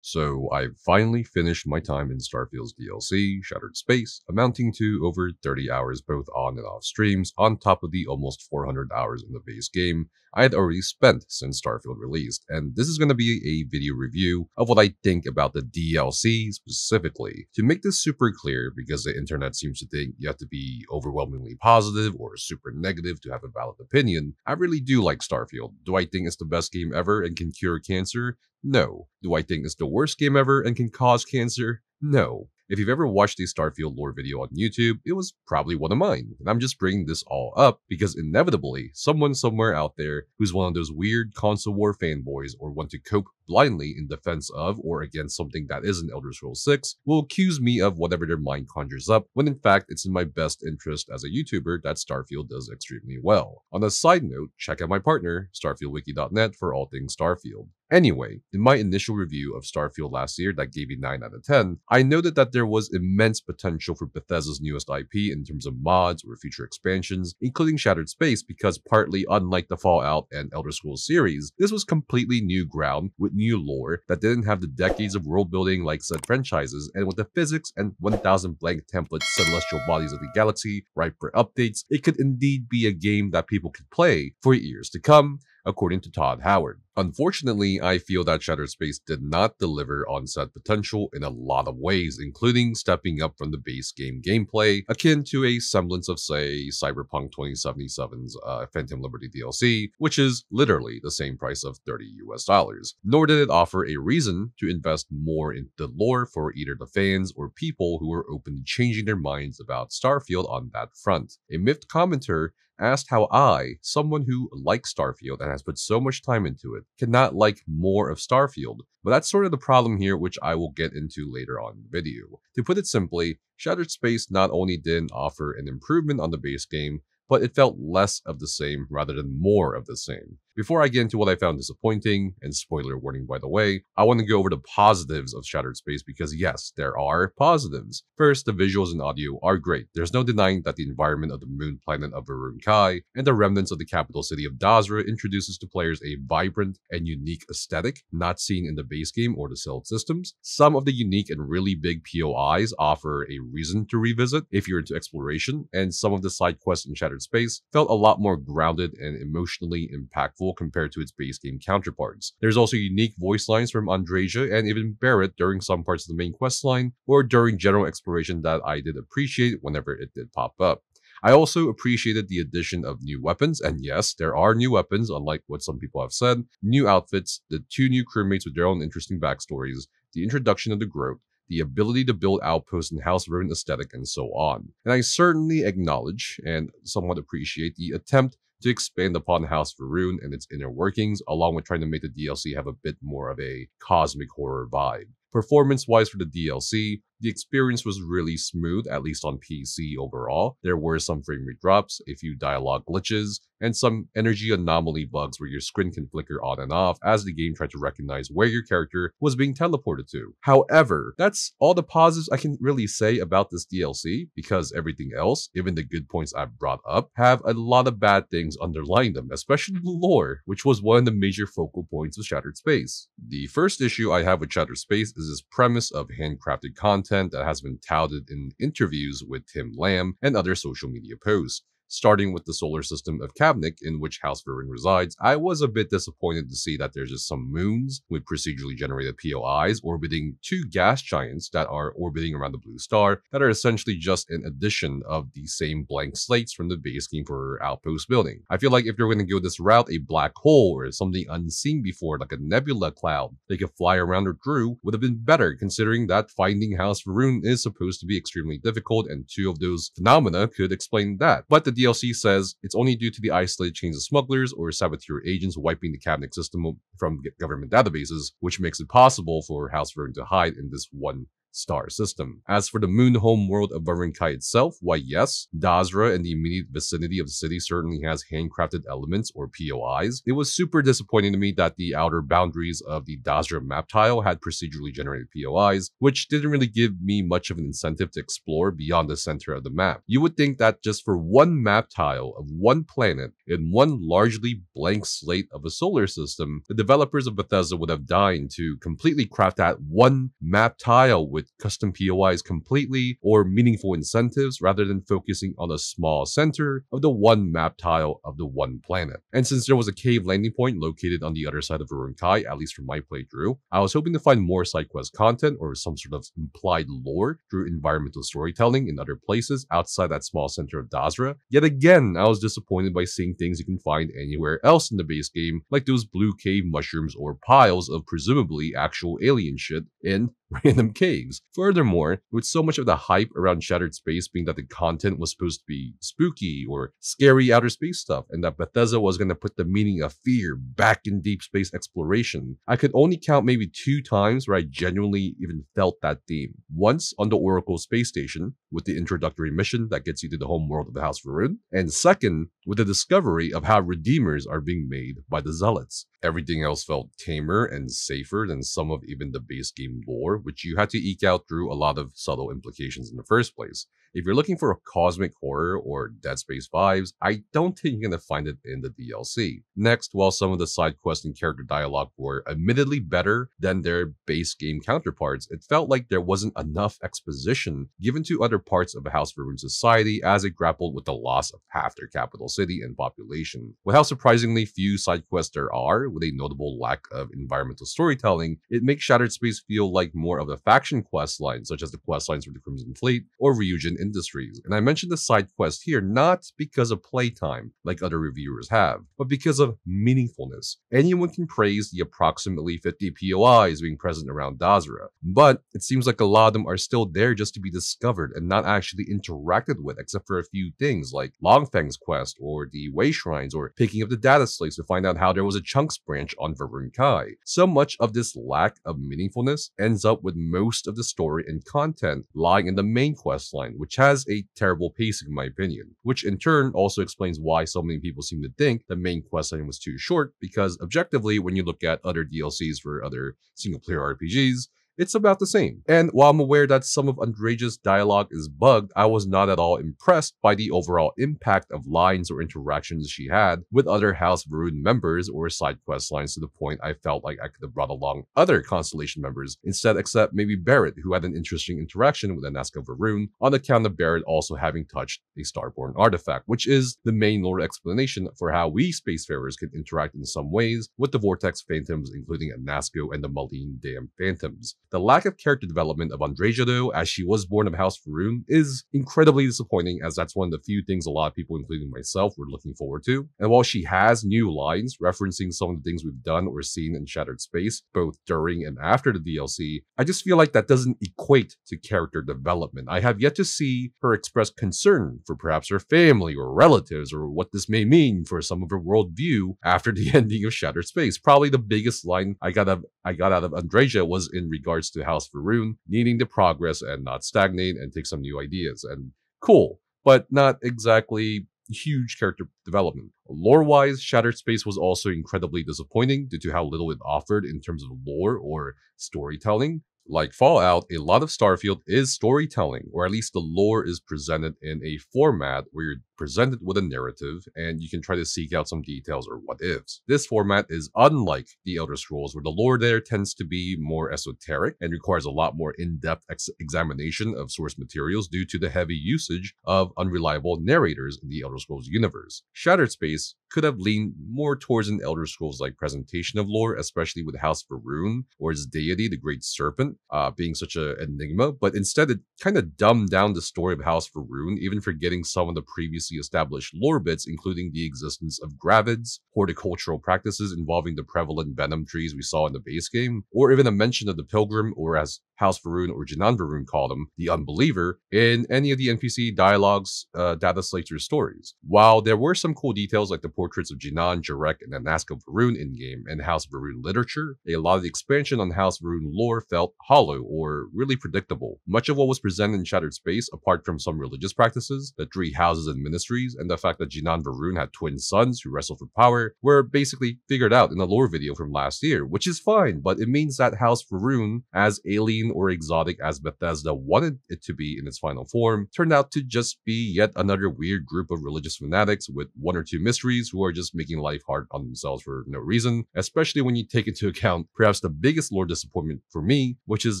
So I finally finished my time in Starfield's DLC, Shattered Space, amounting to over 30 hours both on and off streams, on top of the almost 400 hours in the base game I had already spent since Starfield released. And this is going to be a video review of what I think about the DLC specifically. To make this super clear, because the internet seems to think you have to be overwhelmingly positive or super negative to have a valid opinion, I really do like Starfield. Do I think it's the best game ever and can cure cancer? No. Do I think it's the worst game ever and can cause cancer? No. If you've ever watched a Starfield lore video on YouTube, it was probably one of mine, and I'm just bringing this all up because inevitably, someone somewhere out there who's one of those weird console war fanboys or want to cope blindly in defense of or against something that isn't Elder Scrolls 6 will accuse me of whatever their mind conjures up, when in fact it's in my best interest as a YouTuber that Starfield does extremely well. On a side note, check out my partner, StarfieldWiki.net, for all things Starfield. Anyway, in my initial review of Starfield last year that gave a 9 out of 10, I noted that there was immense potential for Bethesda's newest IP in terms of mods or future expansions, including Shattered Space, because partly unlike the Fallout and Elder Scrolls series, this was completely new ground with new lore that didn't have the decades of world building like said franchises, and with the physics and 1000 blank template celestial bodies of the galaxy ripe for updates, it could indeed be a game that people could play for years to come, according to Todd Howard. Unfortunately, I feel that Shattered Space did not deliver on said potential in a lot of ways, including stepping up from the base game gameplay, akin to a semblance of, say, Cyberpunk 2077's Phantom Liberty DLC, which is literally the same price of $30 US. Nor did it offer a reason to invest more into the lore for either the fans or people who were open to changing their minds about Starfield on that front. A miffed commenter asked how I, someone who likes Starfield and has put so much time into it, cannot like more of Starfield. But that's sort of the problem here, which I will get into later on in the video. To put it simply, Shattered Space not only didn't offer an improvement on the base game, but it felt less of the same rather than more of the same. Before I get into what I found disappointing, and spoiler warning by the way, I want to go over the positives of Shattered Space because yes, there are positives. First, the visuals and audio are great. There's no denying that the environment of the moon planet of Varun Kai and the remnants of the capital city of Dazra introduces to players a vibrant and unique aesthetic not seen in the base game or the Celled systems. Some of the unique and really big POIs offer a reason to revisit if you're into exploration, and some of the side quests in Shattered Space felt a lot more grounded and emotionally impactful compared to its base game counterparts. There's also unique voice lines from Andreja and even Barrett during some parts of the main quest line or during general exploration that I did appreciate whenever it did pop up. I also appreciated the addition of new weapons, and yes, there are new weapons, unlike what some people have said, new outfits, the 2 new crewmates with their own interesting backstories, the introduction of the Growth, the ability to build outposts in House Varun aesthetic, and so on. And I certainly acknowledge and somewhat appreciate the attempt to expand upon House Varun and its inner workings, along with trying to make the DLC have a bit more of a cosmic horror vibe. Performance-wise for the DLC, the experience was really smooth, at least on PC overall. There were some frame rate drops, a few dialogue glitches, and some energy anomaly bugs where your screen can flicker on and off as the game tried to recognize where your character was being teleported to. However, that's all the positives I can really say about this DLC, because everything else, even the good points I've brought up, have a lot of bad things underlying them, especially the lore, which was one of the major focal points of Shattered Space. The first issue I have with Shattered Space is this premise of handcrafted content that has been touted in interviews with Tim Lamb and other social media posts. Starting with the solar system of Kavnik, in which House Varun resides, I was a bit disappointed to see that there's just some moons with procedurally generated POIs orbiting 2 gas giants that are orbiting around the blue star that are essentially just an addition of the same blank slates from the base game for outpost building. I feel like if they're going to go this route, a black hole or something unseen before like a nebula cloud they could fly around or through would have been better, considering that finding House Varun is supposed to be extremely difficult, and 2 of those phenomena could explain that. But the DLC says it's only due to the isolated chains of smugglers or saboteur agents wiping the Kavnik system from government databases, which makes it possible for House Varun to hide in this one star system. As for the moon home world of Varunkai itself, why yes, Dazra and the immediate vicinity of the city certainly has handcrafted elements or POIs. It was super disappointing to me that the outer boundaries of the Dazra map tile had procedurally generated POIs, which didn't really give me much of an incentive to explore beyond the center of the map. You would think that just for one map tile of one planet in one largely blank slate of a solar system, the developers of Bethesda would have dined to completely craft that one map tile with custom POIs completely or meaningful incentives rather than focusing on a small center of the one map tile of the one planet. And since there was a cave landing point located on the other side of Varunkai, at least from my playthrough, I was hoping to find more side quest content or some sort of implied lore through environmental storytelling in other places outside that small center of Dazra. Yet again, I was disappointed by seeing things you can find anywhere else in the base game, like those blue cave mushrooms or piles of presumably actual alien shit in random caves. Furthermore, with so much of the hype around Shattered Space being that the content was supposed to be spooky or scary outer space stuff, and that Bethesda was going to put the meaning of fear back in deep space exploration, I could only count maybe 2 times where I genuinely even felt that theme. Once on the Oracle space station, with the introductory mission that gets you to the home world of the House Varun, and second, with the discovery of how Redeemers are being made by the Zealots. Everything else felt tamer and safer than some of even the base game lore, which you had to eke out through a lot of subtle implications in the first place. If you're looking for a cosmic horror or Dead Space vibes, I don't think you're going to find it in the DLC. Next, while some of the side quests and character dialogue were admittedly better than their base game counterparts, it felt like there wasn't enough exposition given to other parts of the House Varun society as it grappled with the loss of half their capital city and population. With how surprisingly few side quests there are, with a notable lack of environmental storytelling, it makes Shattered Space feel like more of a faction quest line, such as the quest lines for the Crimson Fleet or Ryujin Industries. And I mentioned the side quest here not because of playtime, like other reviewers have, but because of meaningfulness. Anyone can praise the approximately 50 POIs being present around Dazra, but it seems like a lot of them are still there just to be discovered and not actually interacted with, except for a few things like Longfang's quest or the Way Shrines or picking up the data slates to find out how there was a Chunks branch on Varunkai. So much of this lack of meaningfulness ends up with most of the story and content lying in the main quest line, which has a terrible pacing in my opinion, which in turn also explains why so many people seem to think the main quest line was too short, because objectively, when you look at other DLCs for other single-player RPGs, it's about the same. And while I'm aware that some of Andreja's dialogue is bugged, I was not at all impressed by the overall impact of lines or interactions she had with other House Varun members or side quest lines, to the point I felt like I could have brought along other Constellation members instead, except maybe Barrett, who had an interesting interaction with Anaska Varun on account of Barrett also having touched a Starborn artifact, which is the main lore explanation for how we spacefarers can interact in some ways with the Vortex Phantoms, including Anasco and the Malign Dam Phantoms. The lack of character development of Andreja, though, as she was born of House Varun, is incredibly disappointing, as that's one of the few things a lot of people, including myself, were looking forward to. And while she has new lines referencing some of the things we've done or seen in Shattered Space, both during and after the DLC, I just feel like that doesn't equate to character development. I have yet to see her express concern for perhaps her family or relatives, or what this may mean for some of her worldview after the ending of Shattered Space. Probably the biggest line I got out of Andreja was in regards to House Varun needing to progress and not stagnate and take some new ideas. And cool, but not exactly huge character development. Lore-wise, Shattered Space was also incredibly disappointing due to how little it offered in terms of lore or storytelling. Like Fallout, a lot of Starfield is storytelling, or at least the lore is presented in a format where you're presented with a narrative and you can try to seek out some details or what ifs. This format is unlike the Elder Scrolls, where the lore there tends to be more esoteric and requires a lot more in-depth examination of source materials due to the heavy usage of unreliable narrators in the Elder Scrolls universe. Shattered Space could have leaned more towards an Elder Scrolls-like presentation of lore, especially with House Varun or its deity, the Great Serpent, being such an enigma, but instead it kind of dumbed down the story of House Varun, even forgetting some of the previous previously established lore bits, including the existence of gravids, horticultural practices involving the prevalent venom trees we saw in the base game, or even a mention of the Pilgrim, or as House Varun or Jinan Varun called him, the Unbeliever, in any of the NPC dialogues, data slates, or stories. While there were some cool details like the portraits of Jinan, Jarek, and Anasko Varun in-game and House Varun literature, a lot of the expansion on House Varun lore felt hollow or really predictable. Much of what was presented in Shattered Space, apart from some religious practices, the 3 houses and ministries, and the fact that Jinan Varun had twin sons who wrestled for power, were basically figured out in a lore video from last year, which is fine, but it means that House Varun, as alien or exotic as Bethesda wanted it to be in its final form, turned out to just be yet another weird group of religious fanatics with 1 or 2 mysteries who are just making life hard on themselves for no reason, especially when you take into account perhaps the biggest lore disappointment for me, which is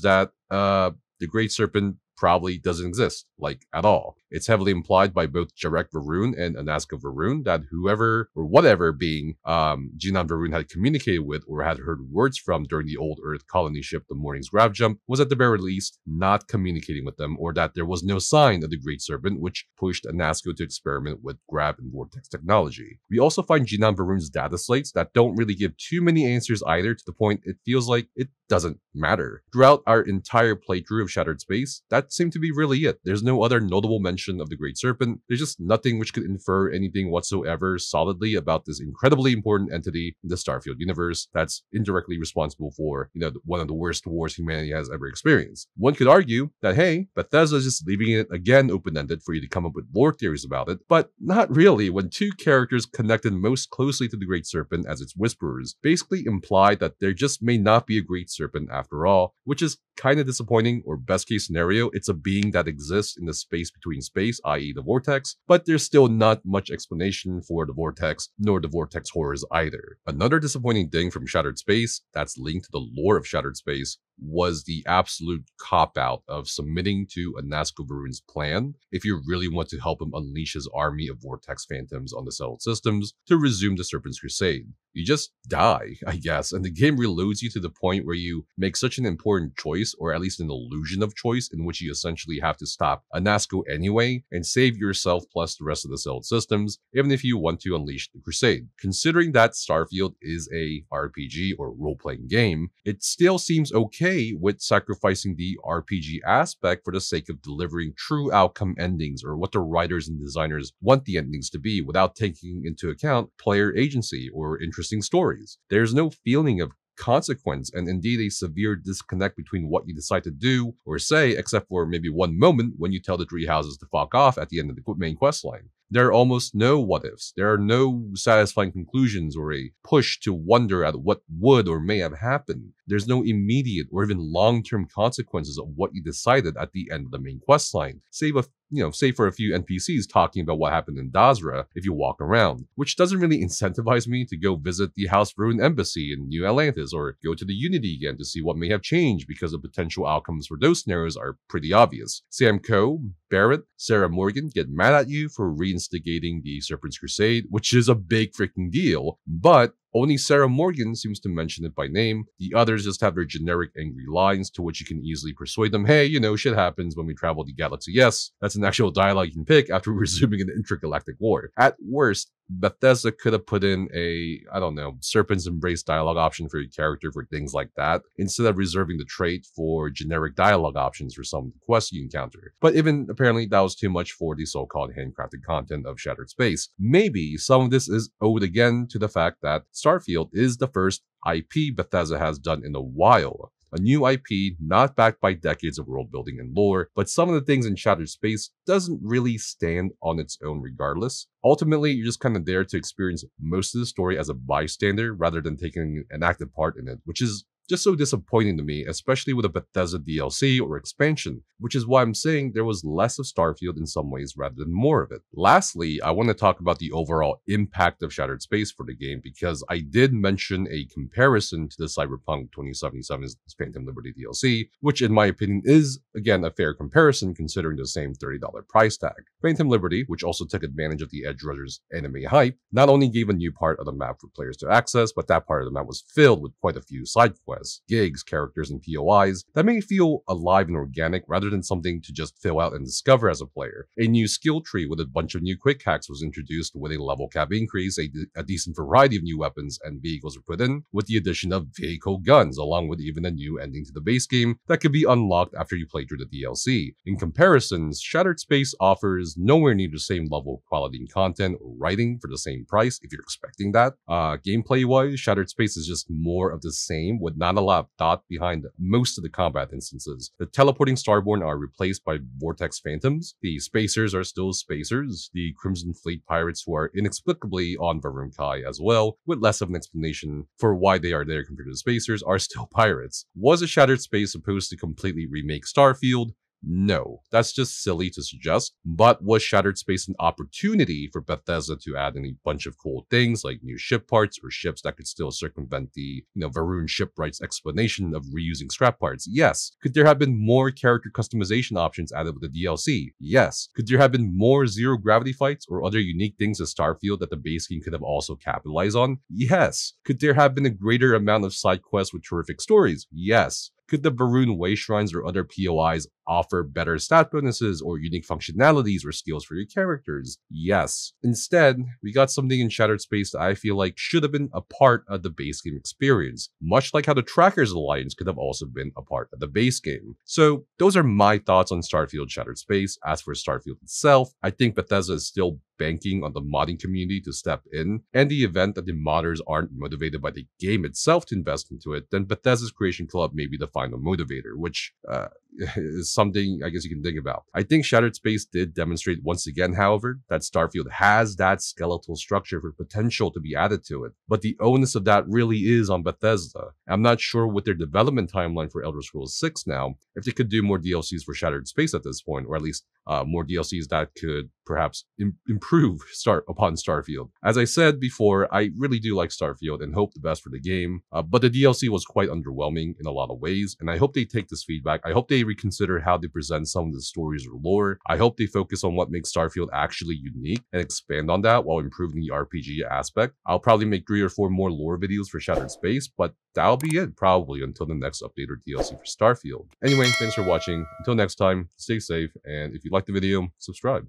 that the Great Serpent probably doesn't exist, like, at all. It's heavily implied by both Jarek Varun and Anaska Varun that whoever or whatever being Jinan Varun had communicated with or had heard words from during the old Earth colony ship The Morning's Grav Jump was at the very least not communicating with them, or that there was no sign of the Great Serpent, which pushed Anasko to experiment with Grav and Vortex technology. We also find Jinan Varun's data slates that don't really give too many answers either, to the point it feels like it doesn't matter. Throughout our entire playthrough of Shattered Space, that seemed to be really it. There's no other notable mention of the Great Serpent. There's just nothing which could infer anything whatsoever solidly about this incredibly important entity in the Starfield universe that's indirectly responsible for, one of the worst wars humanity has ever experienced. One could argue that, hey, Bethesda is just leaving it again open-ended for you to come up with lore theories about it, but not really, when 2 characters connected most closely to the Great Serpent as its whisperers basically imply that there just may not be a Great Serpent after all, which is kind of disappointing, or best case scenario, it's a being that exists in the space between space, i.e. the Vortex, but there's still not much explanation for the Vortex, nor the Vortex horrors either. Another disappointing thing from Shattered Space that's linked to the lore of Shattered Space was the absolute cop-out of submitting to Anasko Varun's plan, if you really want to help him unleash his army of Vortex Phantoms on the settled systems to resume the Serpent's Crusade. You just die, I guess, and the game reloads you to the point where you make such an important choice, or at least an illusion of choice, in which you essentially have to stop Anasko anyway and save yourself plus the rest of the settled systems, even if you want to unleash the Crusade. Considering that Starfield is a RPG or role-playing game, it still seems okay with sacrificing the RPG aspect for the sake of delivering true outcome endings, or what the writers and designers want the endings to be, without taking into account player agency or interesting stories. There's no feeling of consequence, and indeed a severe disconnect between what you decide to do or say, except for maybe one moment when you tell the 3 houses to fuck off at the end of the main quest line. There are almost no what-ifs. There are no satisfying conclusions or a push to wonder at what would or may have happened. There's no immediate or even long-term consequences of what you decided at the end of the main quest line, save for a few NPCs talking about what happened in Dazra if you walk around, which doesn't really incentivize me to go visit the House Varun embassy in New Atlantis, or go to the Unity again to see what may have changed, because the potential outcomes for those scenarios are pretty obvious. Sam Coe, Barrett, Sarah Morgan get mad at you for reinstigating the Serpent's Crusade, which is a big freaking deal, but only Sarah Morgan seems to mention it by name. The others just have their generic angry lines, to which you can easily persuade them, hey, shit happens when we travel the galaxy. Yes, that's an actual dialogue you can pick after resuming an intergalactic war. At worst, Bethesda could have put in a, Serpent's Embrace dialogue option for your character for things like that, instead of reserving the trait for generic dialogue options for some quests you encounter. But even apparently that was too much for the so-called handcrafted content of Shattered Space. Maybe some of this is owed again to the fact that Starfield is the first IP Bethesda has done in a while. A new IP not backed by decades of world building and lore, but some of the things in Shattered Space doesn't really stand on its own regardless. Ultimately, you're just kind of there to experience most of the story as a bystander rather than taking an active part in it, which is just so disappointing to me, especially with a Bethesda DLC or expansion, which is why I'm saying there was less of Starfield in some ways rather than more of it. Lastly, I want to talk about the overall impact of Shattered Space for the game, because I did mention a comparison to the Cyberpunk 2077's Phantom Liberty DLC, which in my opinion is, again, a fair comparison considering the same $30 price tag. Phantom Liberty, which also took advantage of the Edge Runners anime hype, not only gave a new part of the map for players to access, but that part of the map was filled with quite a few side quests. quests, gigs, characters, and POIs that may feel alive and organic rather than something to just fill out and discover as a player. A new skill tree with a bunch of new quick hacks was introduced with a level cap increase, a decent variety of new weapons and vehicles were put in, with the addition of vehicle guns, along with even a new ending to the base game that could be unlocked after you play through the DLC. In comparisons, Shattered Space offers nowhere near the same level of quality and content or writing for the same price if you're expecting that. Gameplay-wise, Shattered Space is just more of the same with not a lot of thought behind most of the combat instances. The teleporting Starborn are replaced by Vortex Phantoms, the Spacers are still Spacers, the Crimson Fleet pirates who are inexplicably on Varun Kai as well, with less of an explanation for why they are there compared to the Spacers, are still pirates. Was a Shattered Space supposed to completely remake Starfield? No, that's just silly to suggest, but was Shattered Space an opportunity for Bethesda to add in a bunch of cool things like new ship parts or ships that could still circumvent the, Varun Shipwright's explanation of reusing scrap parts? Yes. Could there have been more character customization options added with the DLC? Yes. Could there have been more zero gravity fights or other unique things as Starfield that the base game could have also capitalized on? Yes. Could there have been a greater amount of side quests with terrific stories? Yes. Could the Varun Way Shrines or other POIs offer better stat bonuses or unique functionalities or skills for your characters? Yes. Instead, we got something in Shattered Space that I feel like should have been a part of the base game experience, much like how the Trackers Alliance could have also been a part of the base game. So those are my thoughts on Starfield Shattered Space. As for Starfield itself, I think Bethesda is still banking on the modding community to step in, and the event that the modders aren't motivated by the game itself to invest into it, then Bethesda's Creation Club may be the final motivator, which is something I guess you can think about. I think Shattered Space did demonstrate once again, however, that Starfield has that skeletal structure for potential to be added to it, but the onus of that really is on Bethesda. I'm not sure with their development timeline for Elder Scrolls 6 now, if they could do more DLCs for Shattered Space at this point, or at least more DLCs that could perhaps improve upon Starfield. As I said before, I really do like Starfield and hope the best for the game, but the DLC was quite underwhelming in a lot of ways, and I hope they take this feedback. I hope they reconsider how they present some of the stories or lore. I hope they focus on what makes Starfield actually unique and expand on that while improving the RPG aspect. I'll probably make 3 or 4 more lore videos for Shattered Space, but that'll be it probably until the next update or DLC for Starfield. Anyway, thanks for watching. Until next time, stay safe, and if you liked the video, subscribe.